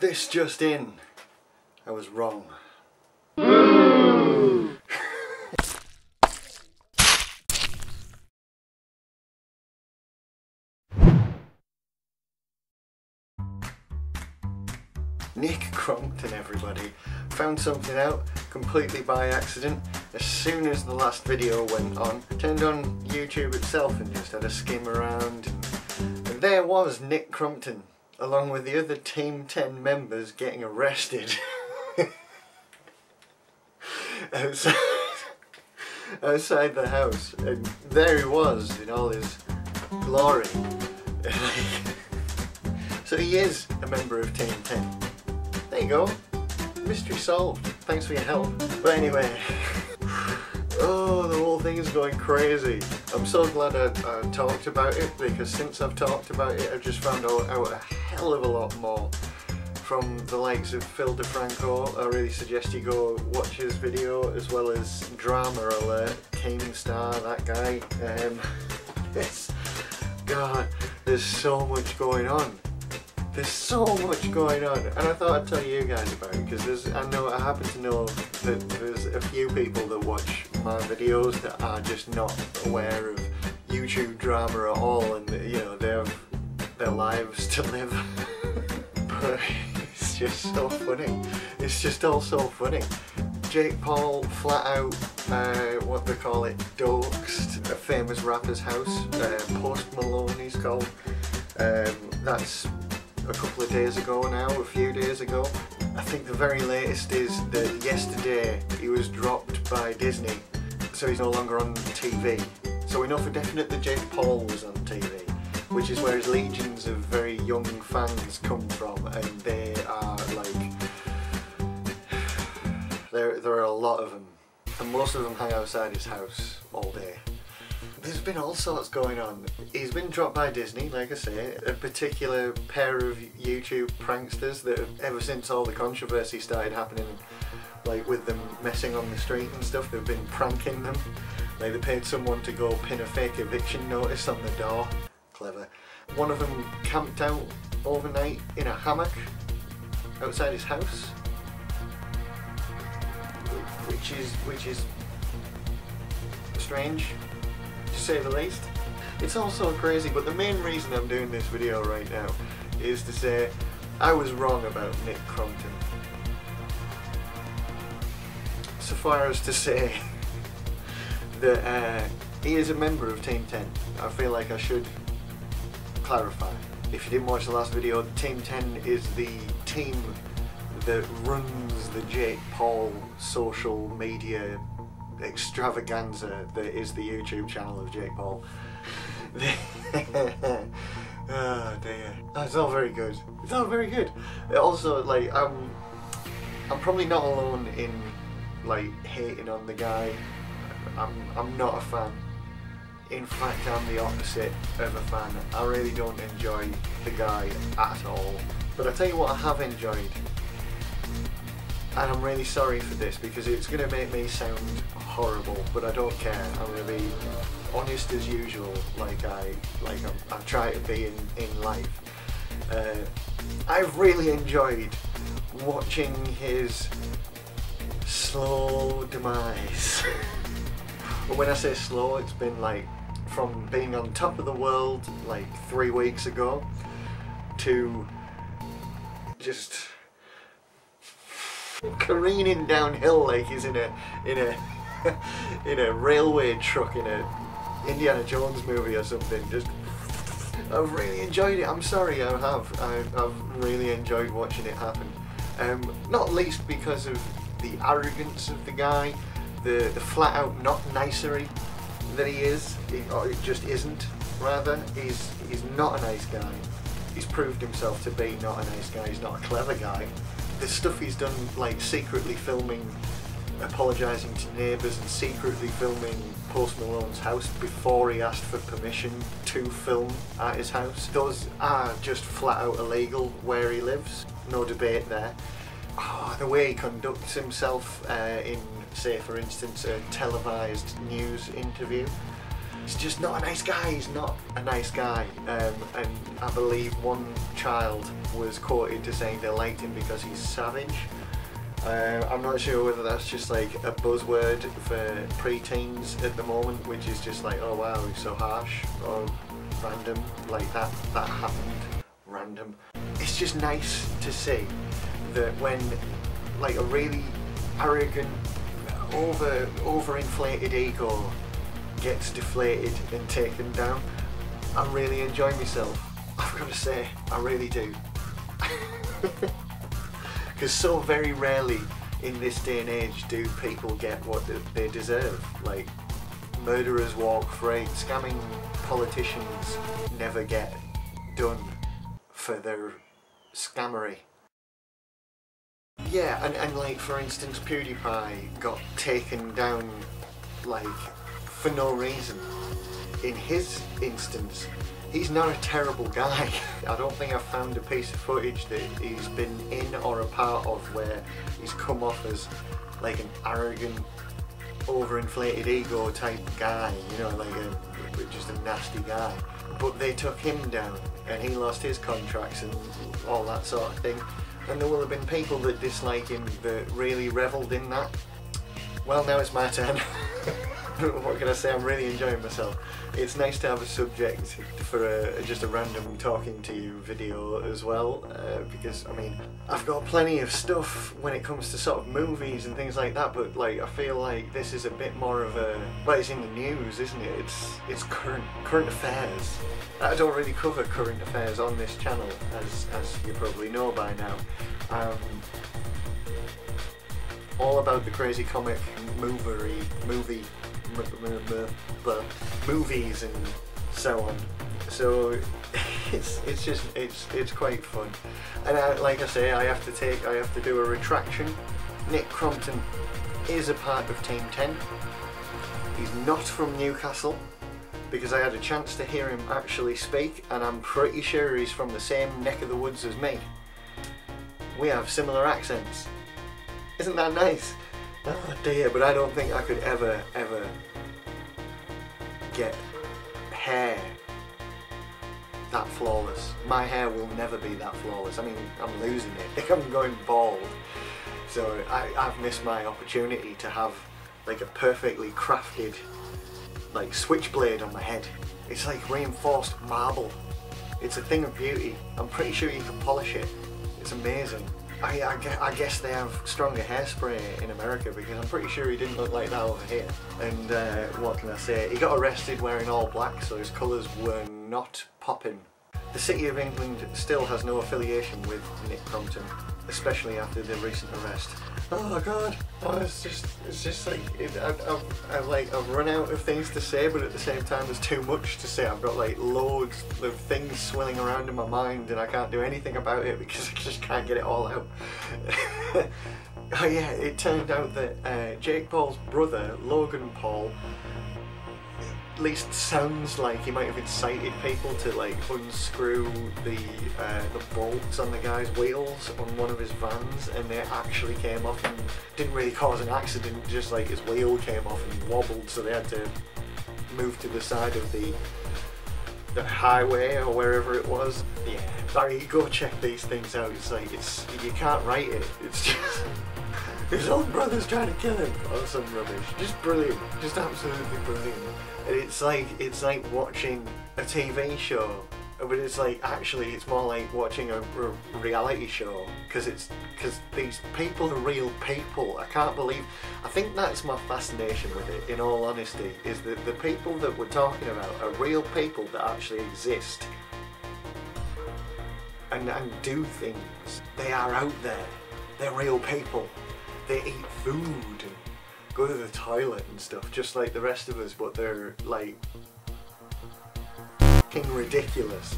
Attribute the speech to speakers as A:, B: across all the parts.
A: This just in. I was wrong. Nick Crompton, everybody. Found something out completely by accident. As soon as the last video went on, turned on YouTube itself and just had a skim around, and there was Nick Crompton, along with the other Team 10 members, getting arrested outside the house, and there he was in all his glory. So he is a member of Team 10. There you go. Mystery solved. Thanks for your help. But anyway, oh, the whole thing is going crazy. I'm so glad I talked about it, because since I've talked about it, I've just found out a hell of a lot more from the likes of Phil DeFranco. I really suggest you go watch his video, as well as Drama Alert, King Star, that guy. God, there's so much going on. There's so much going on, and I thought I'd tell you guys about it, because I happen to know that there's a few people that watch my videos that are just not aware of YouTube drama at all, and you know, they have their lives to live. But it's just so funny. It's just all so funny. Jake Paul flat out, what they call it, doxed a famous rapper's house. Post Malone he's called. That's a couple of days ago now, a few days ago. I think the very latest is that yesterday he was dropped by Disney, so he's no longer on TV. So we know for definite that Jake Paul was on TV, which is where his legions of very young fans come from, and they are like, there are a lot of them, and most of them hang outside his house all day. There's been all sorts going on. He's been dropped by Disney, like I say, a particular pair of YouTube pranksters that have, ever since all the controversy started happening, like with them messing on the street and stuff, they've been pranking them. Like they paid someone to go pin a fake eviction notice on the door. Clever. One of them camped out overnight in a hammock outside his house, which is strange, to say the least. It's all so crazy, but the main reason I'm doing this video right now is to say I was wrong about Nick Crompton. So far as to say that he is a member of Team 10. I feel like I should clarify. If you didn't watch the last video, Team 10 is the team that runs the Jake Paul social media extravaganza that is the YouTube channel of Jake Paul. Oh dear. Oh, it's all very good. It's all very good. Also, like, I'm probably not alone in like hating on the guy. I'm not a fan. In fact, I'm the opposite of a fan. I really don't enjoy the guy at all. But I tell you what I have enjoyed, and I'm really sorry for this because it's going to make me sound horrible, but I don't care. I'm going to be honest as usual, like I try to be in life. I've really enjoyed watching his slow demise. But when I say slow, it's been like from being on top of the world like 3 weeks ago to just careening downhill like he's in a in a railway truck in a Indiana Jones movie or something. Just, I've really enjoyed it. I'm sorry, I've really enjoyed watching it happen. Not least because of the arrogance of the guy, the flat out not nicery that he is. It just isn't. Rather, he's not a nice guy. He's proved himself to be not a nice guy. He's not a clever guy. The stuff he's done, like secretly filming, apologising to neighbours and secretly filming Post Malone's house before he asked for permission to film at his house, those are just flat out illegal where he lives. No debate there. Oh, the way he conducts himself in, say for instance, a televised news interview. he's just not a nice guy. He's not a nice guy. And I believe one child was quoted to saying they liked him because he's savage. I'm not sure whether that's just like a buzzword for pre-teens at the moment, which is just like, oh wow, he's so harsh, or random, like that happened, random. It's just nice to see that when like a really arrogant, overinflated ego gets deflated and taken down, I really enjoy myself. I've got to say, I really do. Because so very rarely in this day and age do people get what they deserve. Like, murderers walk free, scamming politicians never get done for their scammery. Yeah, and like for instance PewDiePie got taken down like for no reason. In his instance, he's not a terrible guy. I don't think I've found a piece of footage that he's been in or a part of where he's come off as like an arrogant, overinflated ego type guy, you know, like just a nasty guy. But they took him down and he lost his contracts and all that sort of thing. And there will have been people that dislike him that really revelled in that. Well, now it's my turn. What can I say? I'm really enjoying myself. It's nice to have a subject for just a random talking to you video as well, because I mean, I've got plenty of stuff when it comes to sort of movies and things like that, but like I feel like this is a bit more of a, well, it's in the news, isn't it? It's current affairs. I don't really cover current affairs on this channel, as you probably know by now. All about the crazy comic movies and so on. So it's quite fun. And like I say, I have to do a retraction. Nick Crompton is a part of Team 10. He's not from Newcastle, because I had a chance to hear him actually speak, and I'm pretty sure he's from the same neck of the woods as me. We have similar accents. Isn't that nice? Oh dear, but I don't think I could ever get hair that flawless. My hair will never be that flawless. I mean, I'm losing it. I'm going bald. So I've missed my opportunity to have like a perfectly crafted like switchblade on my head. It's like reinforced marble. It's a thing of beauty. I'm pretty sure you can polish it. It's amazing. I guess they have stronger hairspray in America, because I'm pretty sure he didn't look like that over here. And what can I say? He got arrested wearing all black, so his colours were not popping. The City of England still has no affiliation with Nick Crompton, especially after the recent arrest. Oh god, it's just like, I've run out of things to say, but at the same time there's too much to say. I've got like loads of things swirling around in my mind and I can't do anything about it because I just can't get it all out. Oh yeah, it turned out that Jake Paul's brother, Logan Paul, at least sounds like he might have incited people to like unscrew the bolts on the guy's wheels on one of his vans, and they actually came off and didn't really cause an accident, just like his wheel came off and wobbled, so they had to move to the side of the highway or wherever it was. Yeah, sorry, go check these things out. It's like, you can't write it. It's just his own brother's trying to kill him or some rubbish. Just brilliant, just absolutely brilliant. And it's like watching a TV show, but it's like, actually it's more like watching a reality show, because these people are real people. I can't believe, I think that's my fascination with it, in all honesty, is that the people that we're talking about are real people that actually exist and do things. They are out there. They're real people. They eat food and go to the toilet and stuff, just like the rest of us, but they're like f***ing ridiculous.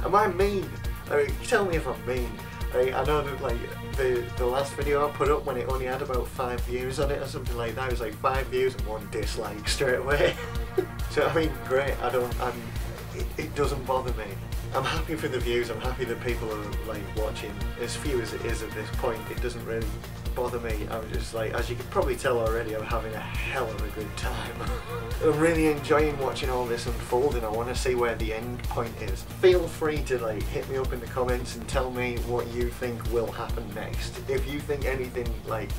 A: Am I mean? I mean, tell me if I'm mean. I know that like the last video I put up, when it only had about 5 views on it or something like that, it was like 5 views and 1 dislike straight away. So I mean, great. it doesn't bother me. I'm happy for the views, I'm happy that people are like watching. As few as it is at this point, it doesn't really bother me. I'm just like, as you can probably tell already, I'm having a hell of a good time. I'm really enjoying watching all this unfold, and I want to see where the end point is. Feel free to like hit me up in the comments and tell me what you think will happen next. If you think anything like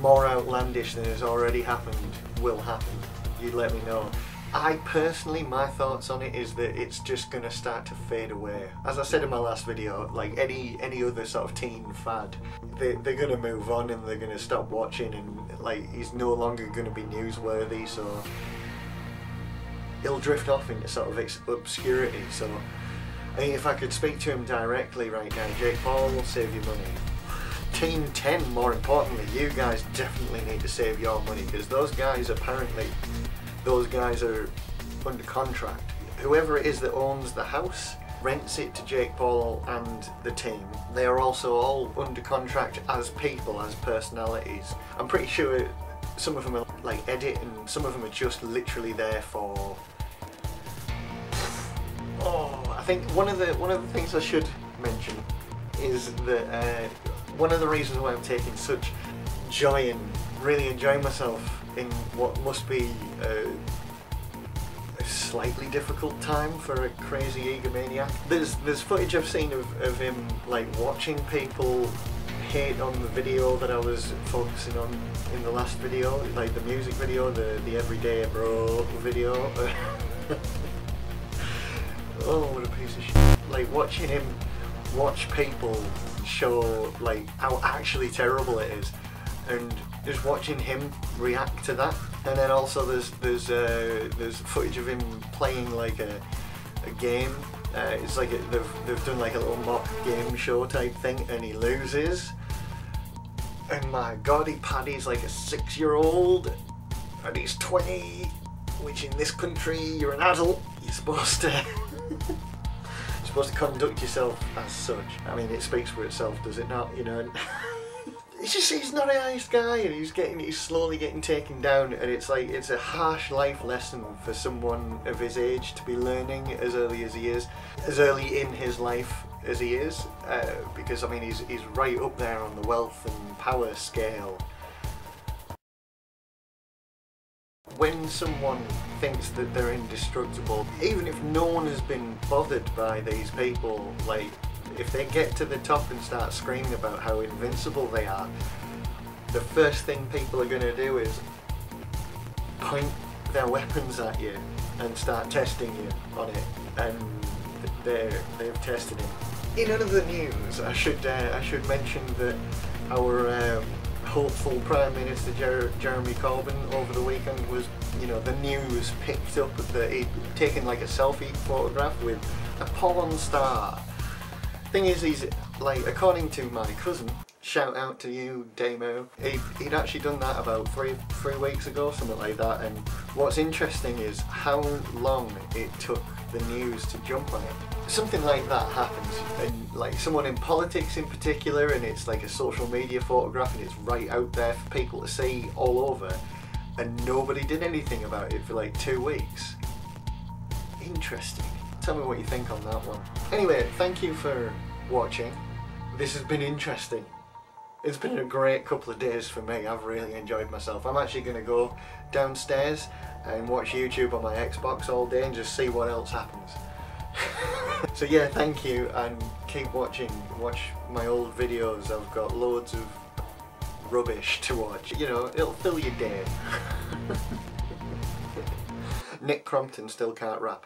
A: more outlandish than has already happened will happen, you let me know. I personally, my thoughts on it is that it's just going to start to fade away. As I said in my last video, like any other sort of teen fad, they're going to move on and they're going to stop watching, and like he's no longer going to be newsworthy, so he'll drift off into sort of obscurity. So I mean, if I could speak to him directly right now, Jake Paul will save you money. Team 10, more importantly, you guys definitely need to save your money, because those guys apparently, those guys are under contract. Whoever it is that owns the house rents it to Jake Paul and the team. They are also all under contract as people, as personalities. I'm pretty sure some of them are like edit, and some of them are just literally there for... Oh, I think one of the things I should mention is that one of the reasons why I'm taking such joy in really enjoying myself in what must be a slightly difficult time for a crazy egomaniac. There's footage I've seen of him like watching people hate on the video that I was focusing on in the last video, like the music video, the Everyday Bro video. Oh, what a piece of shit. Like watching him watch people show like how actually terrible it is, and just watching him react to that. And then also there's footage of him playing like a game. It's like they've done like a little mock game show type thing, and he loses. And my god, he paddies like a 6-year-old, and he's 20, which in this country you're an adult. You're supposed to conduct yourself as such. I mean, it speaks for itself, does it not? You know. It's just, he's not a nice guy, and he's slowly getting taken down, and it's like, it's a harsh life lesson for someone of his age to be learning as early as he is, as early in his life as he is, because I mean, he's right up there on the wealth and power scale. When someone thinks that they're indestructible, even if no one has been bothered by these people, like, if they get to the top and start screaming about how invincible they are, the first thing people are going to do is point their weapons at you and start testing you on it, and they've tested him. In other news, I should mention that our hopeful Prime Minister Jeremy Corbyn over the weekend was, you know, the news picked up that he'd taken like a selfie photograph with a porn star. Thing is, he's like, according to my cousin, shout out to you, Damo, he'd actually done that about three weeks ago, something like that. And what's interesting is how long it took the news to jump on it. Something like that happens, and like someone in politics in particular, and it's like a social media photograph, and it's right out there for people to see all over, and nobody did anything about it for like 2 weeks. Interesting. Tell me what you think on that one. Anyway, thank you for watching. This has been interesting. It's been a great couple of days for me. I've really enjoyed myself. I'm actually going to go downstairs and watch YouTube on my Xbox all day and just see what else happens. So yeah, thank you, and keep watching. Watch my old videos. I've got loads of rubbish to watch. You know, it'll fill your day. Nick Crompton still can't rap.